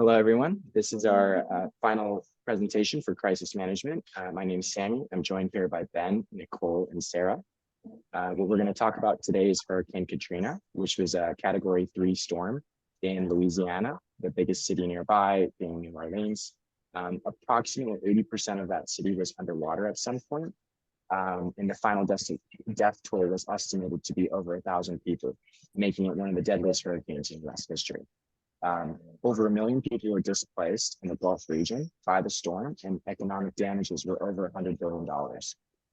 Hello, everyone. This is our final presentation for crisis management. My name is Sami. I'm joined here by Ben, Nicole, and Sarah. What we're going to talk about today is Hurricane Katrina, which was a Category 3 storm in Louisiana, the biggest city nearby being New Orleans. Approximately 80% of that city was underwater at some point. And the final death toll was estimated to be over 1,000 people, making it one of the deadliest hurricanes in U.S. history. Over 1 million people were displaced in the Gulf region by the storm, and economic damages were over $100 billion.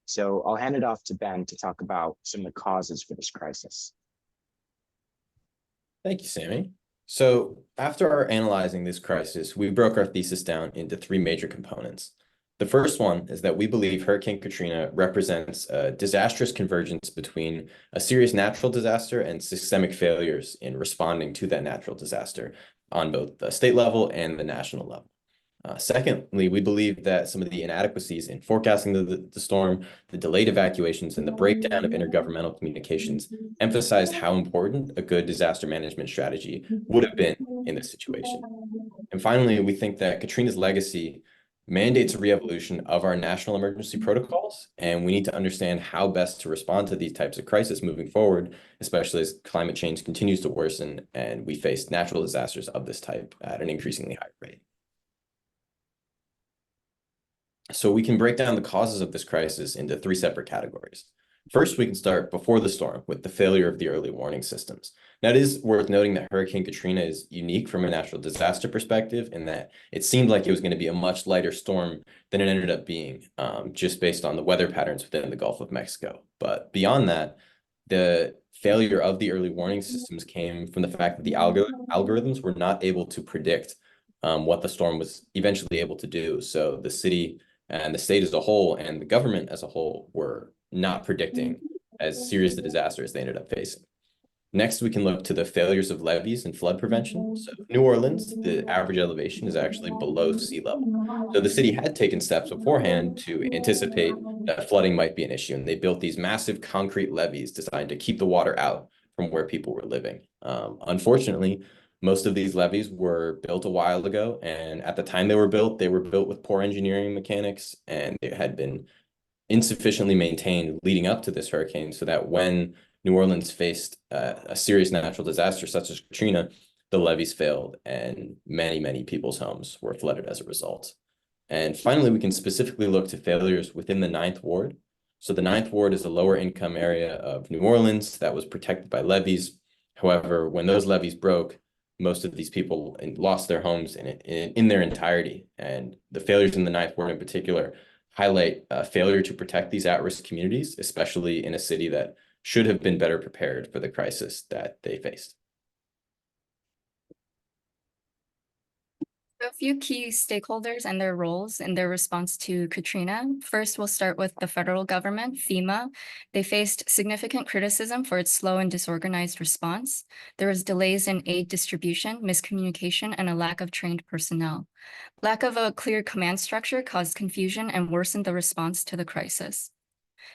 So I'll hand it off to Ben to talk about some of the causes for this crisis. Thank you, Sami. So after our analyzing this crisis, we broke our thesis down into 3 major components. The first one is that we believe Hurricane Katrina represents a disastrous convergence between a serious natural disaster and systemic failures in responding to that natural disaster on both the state level and the national level. Secondly, we believe that some of the inadequacies in forecasting the storm, the delayed evacuations, and the breakdown of intergovernmental communications emphasized how important a good disaster management strategy would have been in this situation. And finally, we think that Katrina's legacy mandates a re-evolution of our national emergency protocols, and we need to understand how best to respond to these types of crises moving forward, especially as climate change continues to worsen and we face natural disasters of this type at an increasingly high rate. So we can break down the causes of this crisis into 3 separate categories. First, we can start before the storm with the failure of the early warning systems. Now, it is worth noting that Hurricane Katrina is unique from a natural disaster perspective in that it seemed like it was going to be a much lighter storm than it ended up being, just based on the weather patterns within the Gulf of Mexico. But beyond that, the failure of the early warning systems came from the fact that the algorithms were not able to predict what the storm was eventually able to do. So the city and the state as a whole and the government as a whole were not predicting as serious a disaster as they ended up facing. Next, we can look to the failures of levees and flood prevention. So New Orleans, the average elevation is actually below sea level. So the city had taken steps beforehand to anticipate that flooding might be an issue, and they built these massive concrete levees designed to keep the water out from where people were living. Unfortunately, most of these levees were built a while ago, and at the time they were built with poor engineering mechanics, and they had been insufficiently maintained leading up to this hurricane, so that when New Orleans faced a serious natural disaster such as Katrina, the levees failed and many people's homes were flooded as a result. And finally, we can specifically look to failures within the 9th Ward. So the 9th Ward is a lower income area of New Orleans that was protected by levees. However, when those levees broke, most of these people lost their homes in their entirety. And the failures in the 9th Ward in particular highlight failure to protect these at-risk communities, especially in a city that should have been better prepared for the crisis that they faced. A few key stakeholders and their roles in their response to Katrina. First, we'll start with the federal government, FEMA. They faced significant criticism for its slow and disorganized response. There was delays in aid distribution, miscommunication, and a lack of trained personnel. Lack of a clear command structure caused confusion and worsened the response to the crisis.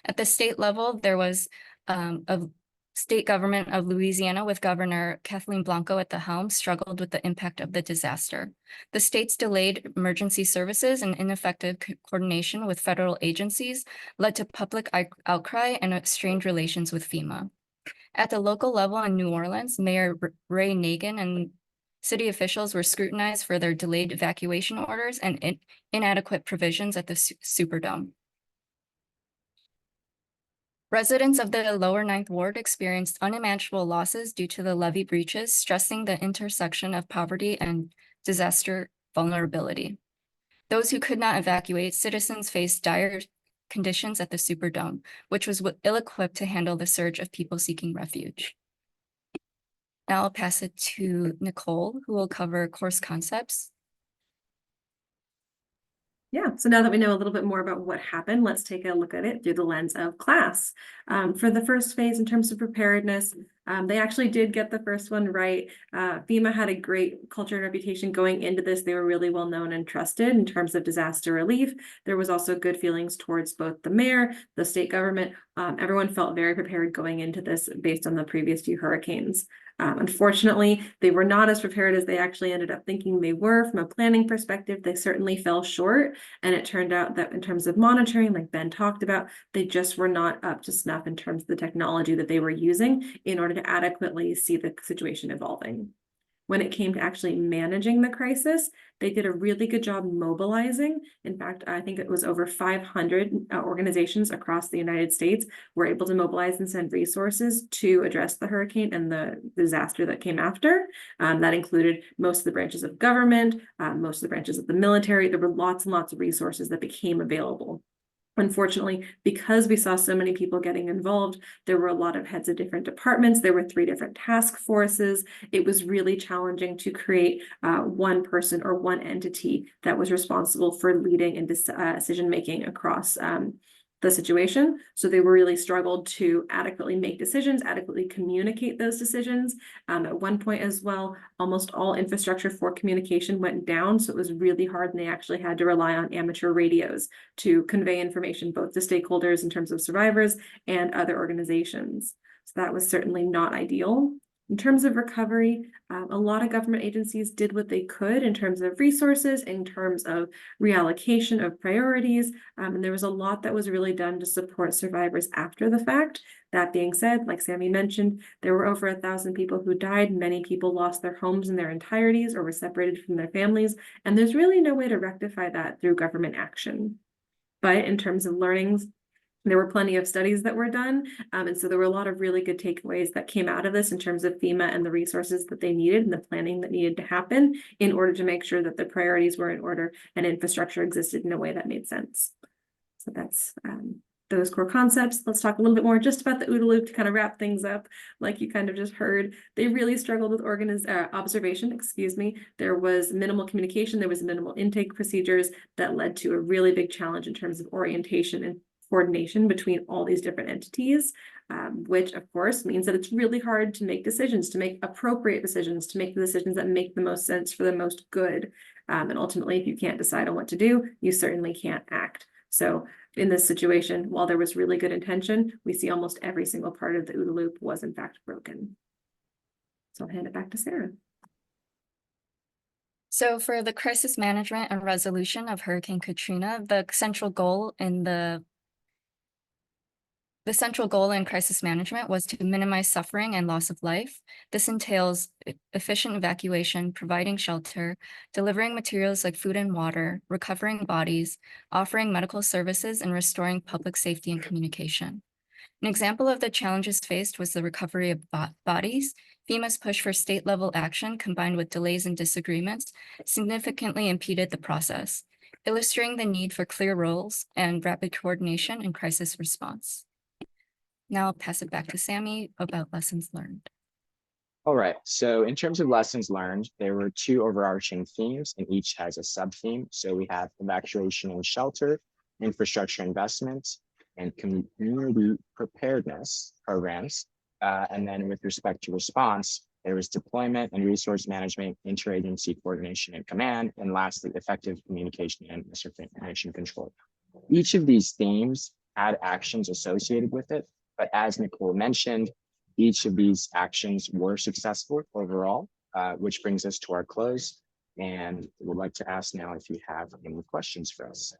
At the state level, there was a state government of Louisiana with Governor Kathleen Blanco at the helm struggled with the impact of the disaster. The state's delayed emergency services and ineffective coordination with federal agencies led to public outcry and strained relations with FEMA. At the local level in New Orleans, Mayor Ray Nagin and city officials were scrutinized for their delayed evacuation orders and inadequate provisions at the Superdome. Residents of the lower 9th Ward experienced unimaginable losses due to the levee breaches, stressing the intersection of poverty and disaster vulnerability. Those who could not evacuate, citizens faced dire conditions at the Superdome, which was ill-equipped to handle the surge of people seeking refuge. Now I'll pass it to Nicole, who will cover course concepts. Yeah, so now that we know a little bit more about what happened, let's take a look at it through the lens of class. For the first phase in terms of preparedness, they actually did get the first one right. FEMA had a great culture and reputation going into this. They were really well known and trusted in terms of disaster relief. There was also good feelings towards both the mayor, the state government. Everyone felt very prepared going into this based on the previous few hurricanes. Unfortunately, they were not as prepared as they actually ended up thinking they were. From a planning perspective, they certainly fell short. And it turned out that in terms of monitoring, like Ben talked about, they just were not up to snuff in terms of the technology that they were using in order to adequately see the situation evolving. When it came to actually managing the crisis, they did a really good job mobilizing. In fact, I think it was over 500 organizations across the United States were able to mobilize and send resources to address the hurricane and the disaster that came after. That included most of the branches of government, most of the branches of the military. There were lots and lots of resources that became available. Unfortunately, because we saw so many people getting involved, there were a lot of heads of different departments. There were 3 different task forces. It was really challenging to create one person or one entity that was responsible for leading and decision-making across the situation. So they really struggled to adequately make decisions, adequately communicate those decisions. At one point as well, almost all infrastructure for communication went down. So it was really hard, and they actually had to rely on amateur radios to convey information both to stakeholders in terms of survivors and other organizations. So that was certainly not ideal. In terms of recovery, a lot of government agencies did what they could in terms of resources, in terms of reallocation of priorities, and there was a lot that was really done to support survivors after the fact. That being said, like Sami mentioned, there were over 1,000 people who died. Many people lost their homes in their entireties or were separated from their families, and there's really no way to rectify that through government action. But in terms of learnings, there were plenty of studies that were done, and so there were a lot of really good takeaways that came out of this in terms of FEMA and the resources that they needed and the planning that needed to happen in order to make sure that the priorities were in order and infrastructure existed in a way that made sense. So that's those core concepts. Let's talk a little bit more just about the OODA loop to kind of wrap things up. Like you kind of just heard, they really struggled with observation, There was minimal communication, there was minimal intake procedures that led to a really big challenge in terms of orientation and coordination between all these different entities, which of course means that it's really hard to make decisions, to make appropriate decisions, to make the decisions that make the most sense for the most good. And ultimately, if you can't decide on what to do, you certainly can't act. So in this situation, while there was really good intention, we see almost every single part of the OODA loop was in fact broken. So I'll hand it back to Sarah. So for the crisis management and resolution of Hurricane Katrina, the central goal in crisis management was to minimize suffering and loss of life. This entails efficient evacuation, providing shelter, delivering materials like food and water, recovering bodies, offering medical services, and restoring public safety and communication. An example of the challenges faced was the recovery of bodies. FEMA's push for state-level action, combined with delays and disagreements, significantly impeded the process, illustrating the need for clear roles and rapid coordination in crisis response. Now I'll pass it back to Sami about lessons learned. All right, so in terms of lessons learned, there were 2 overarching themes, and each has a sub-theme. So we have evacuation and shelter, infrastructure investments, and community preparedness programs. And then with respect to response, there was deployment and resource management, interagency coordination and command, and lastly, effective communication and misinformation control. Each of these themes had actions associated with it, but as Nicole mentioned, each of these actions were successful overall, which brings us to our close. And we'd like to ask now if you have any questions for us.